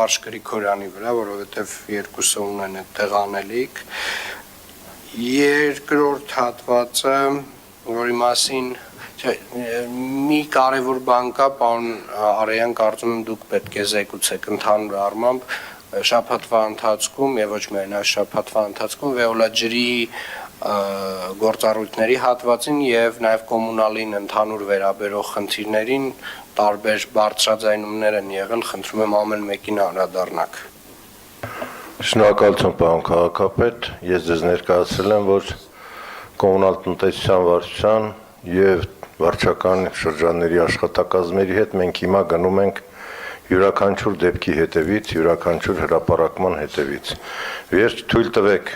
Վարժ Գրիգորյանի վրա, որովհետև երկուսը ունեն այդտեղ անելիք։ Երկրորդ հատվածը, որի մասին մի կարևոր բան կա, պարոն Արեյան, կարծում եմ դուք պետք է զեկուցեք ընդհանուր առմամբ շաբաթվա ընթացքում եւ ոչ միայն այս շաբաթվա ընթացքում Վեոլա ջրի գործառույթների հատվածին եւ նաեւ կոմունալին ընդհանուր վերաբերող խնդիրներին տարբեր բարձրաձայնումներ են եղել, խնդրում եմ ամեն մեկին անդրադառնաք։ Շնորհակալություն, պարոն քաղաքապետ, ես ձեզ ներկայացրել եմ, որ կոմունալ տնտեսության վարչության եւ վարչական շրջանների աշխատակազմերի հետ մենք հիմա գնում ենք յուրաքանչյուր դեպքի հետևից, յուրաքանչյուր հրապարակման հետևից։ Վերջ թույլ տվեք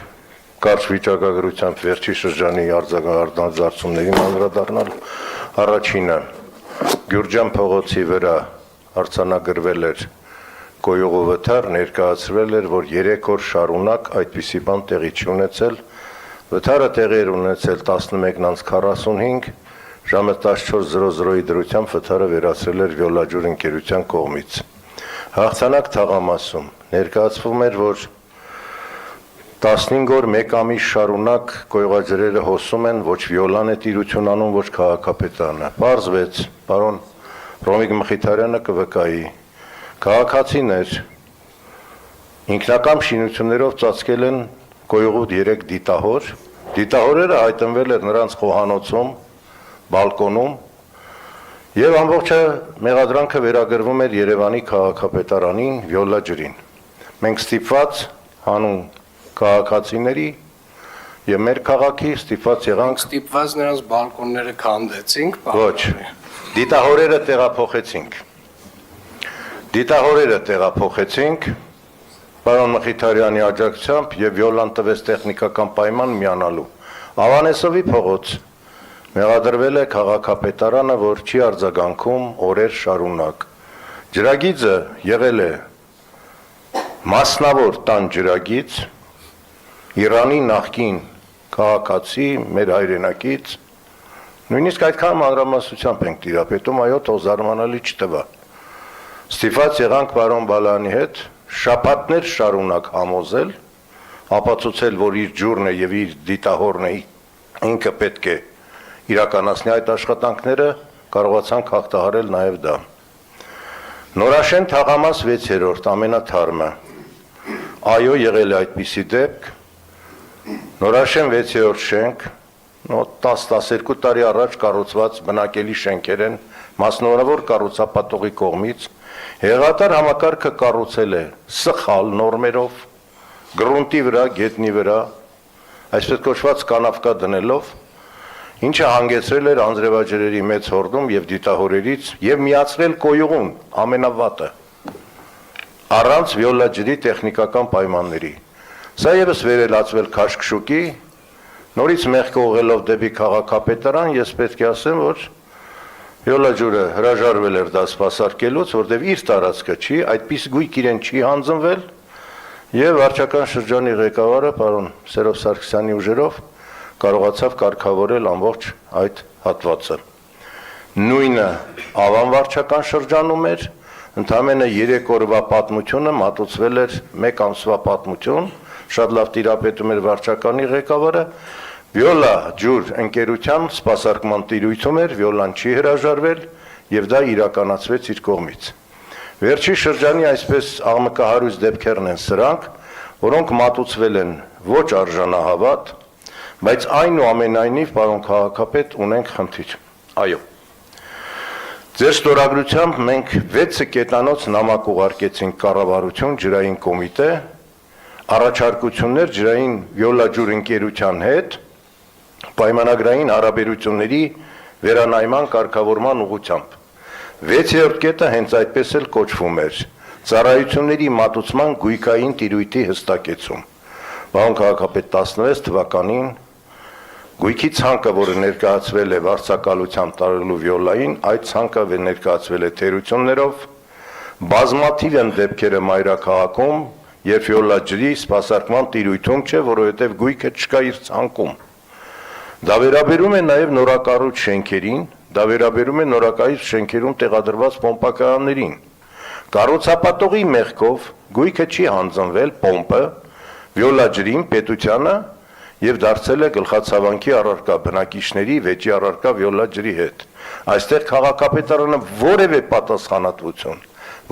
կարճ վիճակագրությամբ վերջի շրջանի արձագանքներին անդրադառնալ։ Առաջինը Գյուրջան փողոցի վրա արձանագրվել էր գոյուղու վթար, ներկայացրել էր, որ 3 օր շարունակ այդպիսի բան տեղի չի ունեցել։ Վթարը տեղի էր ունեցել 11:45, ժամը 14:00-ի դրությամբ վթարը վերացրել էր Վեոլա ջուր ընկերության կողմից։ Հաղթանակ թաղամասում ներկայացվում էր, որ 15 օր 1 ամիս շարունակ գոյղաջրերը հոսում են, ոչ Վիոլան է տիրություն անում, ոչ քաղաքապետարանը։ Պարզվեց, պարոն Ռոմիկ Մխիթարյանը կվկայի, քաղաքացիներ ինքնակամ շինություններով ծածկել են գոյղու 3 դիտահոր, դիտահորերը հայտնվել էր նրանց խոհանոցում, բալկոնում, եւ ամբողջը մեղադրանքը վերագրվում էր Երևանի քաղաքապետարանին, Վիոլա ջրին։ Մենք ստիպված հանուն քաղաքացիների եւ մեր քաղաքի ստիպված եղանք ստիպված նրանց բալկոնները քանդեցինք, ոչ, դիտահորերը տեղափոխեցինք, պարոն Մխիթարյանի աջակցությամբ եւ Վիոլան տվեց տեխնիկական պայման միանալու։ Ավանեսովի փողոց մեղադրվել է քաղաքապետարանը, որ չի արձագանքում օրեր շարունակ։ Ջրագիծը եղել է մասնավոր տան ջրագիծ, Իրանի նախկին քաղաքացի, մեր հայրենակից, նույնիսկ այդքան մանրամասնությամբ ենք տիրապետում, այո, թող զարմանալի չտվա։ Ստիպված եղանք պարոն Բալայանի հետ շաբաթներ շարունակ համոզել, ապացուցել, որ իր ջուրն է եւ իր դիտահորն է, ինքը պետք է իրականացնի այդ աշխատանքները, կարողացանք հաղթահարել նաեւ դա։ Նորաշեն թաղամաս 6-րդ ամենաթարմը։ Այո, եղել է այդպիսի դեպք։ Նորաշեն 6-րդ շենք, 10-12 տարի առաջ կառուցված բնակելի շենքեր են, մասնավորավոր կառուցապատողի կողմից, հեղատար համակարգը կառուցել է սխալ նորմերով, գրունտի վրա, գետնի վրա, այսպես կոչված կանավկա դնելով, ինչը հանգեցրել էր անձրևաջրերի մեծ հորդում եւ դիտահորերից եւ միացրել կոյուղուն ամենավատը առանց Վիոլա ջրի տեխնիկական պայմանների։ Սա եւս վերելացվել քաշքշուկի, նորից մեղքը ուղղելով դեպի քաղաքապետարան, ես պետք է ասեմ, որ Վիոլա ջուրը հրաժարվել էր դա սպասարկելուց, որտեղ իր տարածքը չի, այդպես գույք իրեն չի հանձնվել եւ վարչական շրջանի ղեկավարը պարոն Սերով Սարգսյանի ուժերով կարողացավ կարգավորել ամբողջ այդ հատվածը։ Նույնը Ավան վարչական շրջանում էր, ընդամենը 3 օրվա պատմությունը մատուցվել էր 1 ամսվա պատմություն, շատ լավ տիրապետում էր վարչականի ղեկավարը, Վիոլա ջուր ընկերության սպասարկման տիրույթում էր, Վիոլան չի հրաժարվել եւ դա իրականացվեց իր կողմից։ Վերջի շրջանի այսպես աղմկահարույց դեպքերն են սրանք, որոնք մատուցվել են ոչ արժանահավատ, բայց այնուամենայնիվ, պարոն քաղաքապետ, ունենք խնդիր։ Այո։ Ձեր ստորագրությամբ մենք 6 կետանոց նամակ ուղարկեցինք կառավարություն ջրային կոմիտե, առաջարկություններ ջրային Վիոլա ջուր ընկերության հետ, պայմանագրային հարաբերությունների վերանայման կարգավորման ուղղությամբ։ 6-րդ կետը հենց այդպես էլ կոչվում էր ծառայությունների մատուցման գույքային տիրույթի հստակեցում։ Պարոն քաղաքապետ 16 թվականին գույքի ցանկը, որը ներկայացվել է վարձակալությամբ տարելու Վիոլային, այդ ցանկը ներկայացվել է թերություններով, բազմաթիվ են դեպքերը մայրաքաղաքում, երբ Վիոլա ջրի սպասարկման տիրույթում չէ, որովհետև գույքը չկա իր ցանկում։ Դա վերաբերում է նաև նորակառույց շենքերին, դա վերաբերում է նորակառույց շենքերում տեղադրված պոմպակայաններին։ Կառուցապատողի մեղքով գույքը չի հանձնվել պոմպը վիոլա ջրին պետությանը եւ դարձել է գլխացավանքի առարկա բնակիչների վեճի առարկա վիոլա ջրի հետ։ Այստեղ քաղաքապետարանը որևէ պատասխանատվություն,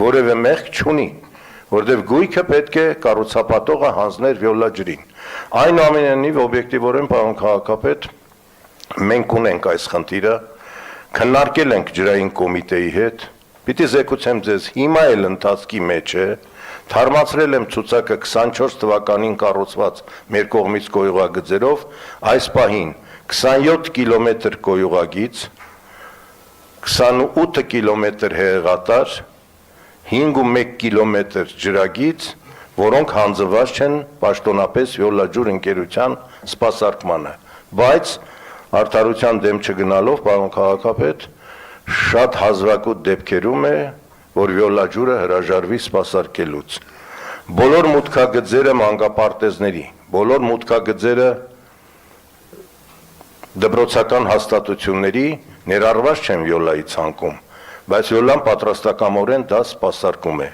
որևէ մեղք չունի, որտեղ գույքը պետք է կառուցապատողը հանձներ վիոլա ջրին։ Այնուամենայնիվ օբյեկտիվորեն պարոն քաղաքապետ, մենք ունենք այս խնդիրը, քննարկել ենք ջրային կոմիտեի հետ, պիտի զեկուցեմ ձեզ, հիմա էլ ընթացքի մեջ է, թարմացրել եմ ցուցակը 24 թվականին կառուցված մեր կողմից կոյուղագծերով, այս պահին 27 կիլոմետր կոյուղագիծ, 28 կիլոմետր հեղեղատար, 5.1 կիլոմետր ջրագիծ, որոնք հանձնված չեն պաշտոնապես Վիոլաջուր ընկերության սպասարկմանը, բայց արդարության դեմ չգնալով, պարոն քաղաքապետ, շատ հազվագուտ դեպքերում է, որ Վիոլաջուրը հրաժարվի սպասարկելուց։ Բոլոր մուտքագծերը մանկապարտեզների, բոլոր մուտքագծերը դպրոցական հաստատությունների ներառված չեն Վիոլայի ցանկում, բայց Վիոլան պատրաստակամորեն դա սպասարկում է։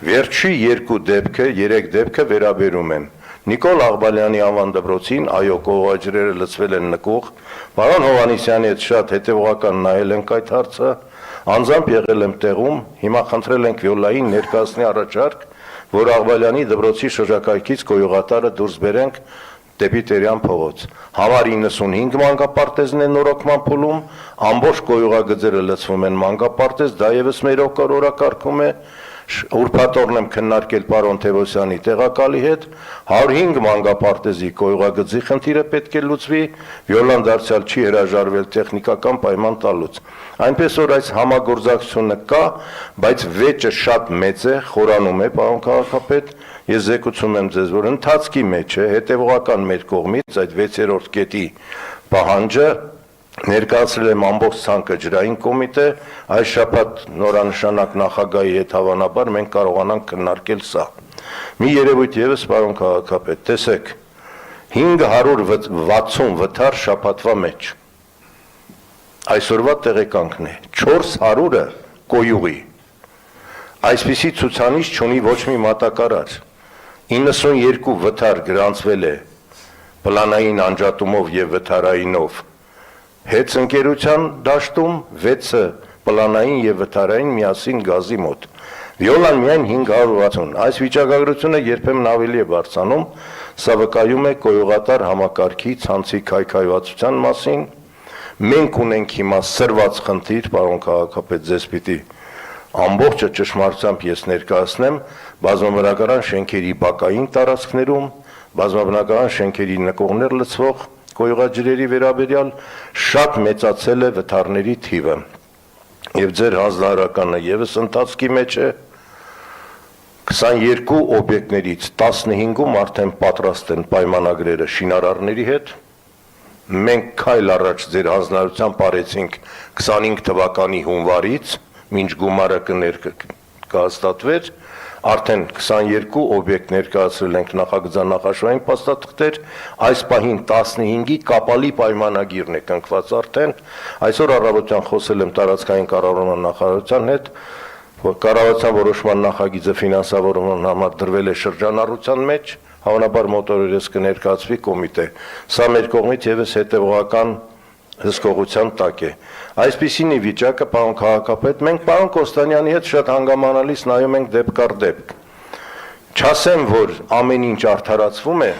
Վերջի 2 դեպքը, 3 դեպքը վերաբերում են Նիկոլ Աղբալյանի անվան դպրոցին, այո, կողոջրերը լցվել են նկուղ, պարոն Հովհաննիսյանի հետ շատ հետևողական նայել ենք այդ հարցը, անձամբ եղել եմ տեղում, հիմա խնդրել ենք Վիոլային ներկայացնի առաջարկ, որ Աղբալյանի դպրոցի շրջակայքից կոյուղատարը դուրս բերենք դեպի Տերյան փողոց։ Համար 95 մանկապարտեզն է նորոգման փուլում, ամբողջ կոյուղագծերը լցվում են մանկապարտեզ, դա եւս մեր օրակարգում է, ուրբաթօրն եմ քննարկել պարոն Թևոսյանի տեղակալի հետ, 105 մանկապարտեզի կոյուղագծի խնդիրը պետք է լուծվի, Վիոլան դարձյալ չի հրաժարվել տեխնիկական պայման տալուց։ Այնպես որ այս համագործակցությունը կա, բայց վեճը շատ մեծ է, խորանում է, պարոն քաղաքապետ, ես զեկուցում եմ ձեզ, որ ընթացքի մեջ է, հետևողական մեր կողմից այդ 6-րդ կետի պահանջը ներկայացրել եմ ամբողջ ցանկը ջրային կոմիտե, այս շաբաթ նորանշանակ նախագահի հետ հավանաբար մենք կարողանանք քննարկել սա։ Մի երևույթ եւս, պարոն քաղաքապետ, տեսեք, 560 վթար շաբաթվա մեջ։ Այսօրվա տեղեկանքն է, 400-ը կոյուղի։ Այսպիսի ցուցանիշ չունի ոչ մի մատակարար։ 92 վթար գրանցվել է պլանային անջատումով եւ վթարայինով հետ ընկերության դաշտում, 6-ը պլանային եւ վթարային միասին գազի մոտ։ Վիոլան միայն 560։ Այս վիճակագրությունը երբեմն ավելի է բարձրանում, սա վկայում է կոյուղատար համակարգի ցանցի քայքայվածության մասին։ Մենք ունենք հիմա սրված խնդիր, պարոն քաղաքապետ, ձեզ պիտի ամբողջը ճշմարտությամբ ես ներկայացնեմ, բազմաբնակարան շենքերի բակային տարածքներում, բազմաբնակարան շենքերի նկողներ լցվող կոյուղաջրերի վերաբերյալ շատ մեծացել է վթարների թիվը եւ ձեր հանձնարարականը եւս ընթացքի մեջ է 22 օբյեկտներից 15-ում արդեն պատրաստ են պայմանագրերը շինարարների հետ մենք քայլ առաջ ձեր հանձնարարությամբ արեցինք 25 թվականի հունվարից մինչ գումարը կհաստատվեր արդեն 22 օբյեկտ ներկայացրել ենք նախագծանախաշվային փաստաթղթեր, այս պահին 15-ի կապալի պայմանագիրն է կնքված արդեն, այսօր առավոտյան խոսել եմ տարածքային կառավարման նախարարության հետ, որ կառավարության որոշման նախագիծը ֆինանսավորման համար դրվել է շրջանառության մեջ, հավանաբար մոտորերս կներկայացվի կոմիտե, սա մեր կողմից եւս հետևողական հսկողության տակ է։ Այսպիսին է վիճակը, պարոն քաղաքապետ, մենք պարոն Կոստանյանի հետ շատ հանգամանալից նայում ենք դեպք առ դեպք։ Չասեմ, որ ամեն ինչ արդարացվում է,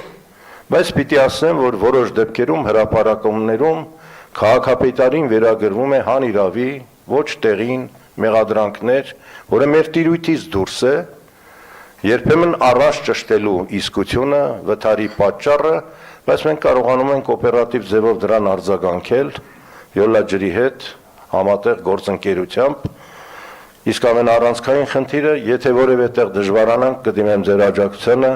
բայց պիտի ասեմ, որ որոշ դեպքերում հրապարակումներում քաղաքապետարին վերագրվում է հանիրավի, ոչ տեղին մեղադրանքներ, որը մեր տիրույթից դուրս է, երբեմն առանց ճշտելու իսկությունը, վթարի պատճառը, բայց մենք կարողանում ենք օպերատիվ ձևով դրան արձագանքել Վիոլա ջրի հետ համատեղ գործընկերությամբ, իսկ ամենառանցքային խնդիրը, եթե որևէ տեղ դժվարանանք, կդիմեմ ձեր աջակցությունը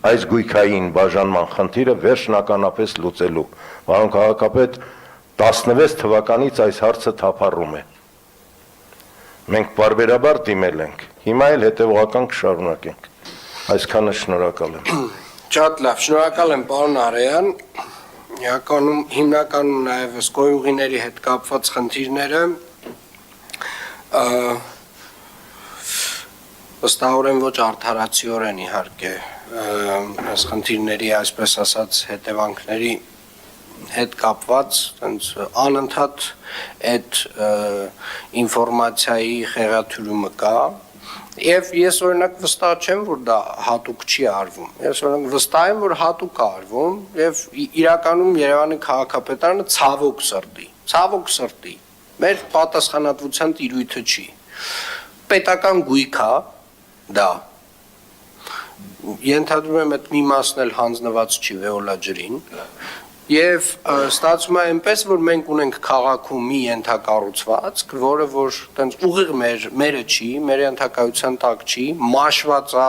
այս գույքային բաժանման խնդիրը վերջնականապես լուծելու։ Պարոն քաղաքապետ, 16 թվականից այս հարցը թափառում է։ Մենք բարբերաբար դիմել ենք, հիմա էլ հետևողական կշարունակենք։ Այսքանը շնորհակալ եմ։ Շատ լավ, շնորհակալ եմ պարոն Արեյան, հիմնականում նաև կոյուղիների հետ կապված խնդիրները Վստահորեն ոչ արդարացիորեն իհարկե այս խնդիրների, այսպես ասած, հետևանքների հետ կապված այնց անընդհատ այդ ինֆորմացիայի խեղաթյուրումը կա եւ ես օրինակ վստահ չեմ որ դա հատուկ չի արվում ես օրինակ վստահ եմ որ հատուկ է արվում եւ իրականում Երևանի քաղաքապետարանը ցավոք սրտի մեր պատասխանատվության տիրույթը չի պետական գույք է դա ենթադրում եմ այդ մի մասն էլ հանձնված չի Վեոլա ջրին Եվ ստացվում է այնպես, որ մենք ունենք քաղաքում մի ենթակառուցվածք, որը որ տենց ուղիղ մերը չի, մեր ենթակայության տակ չի, մաշված է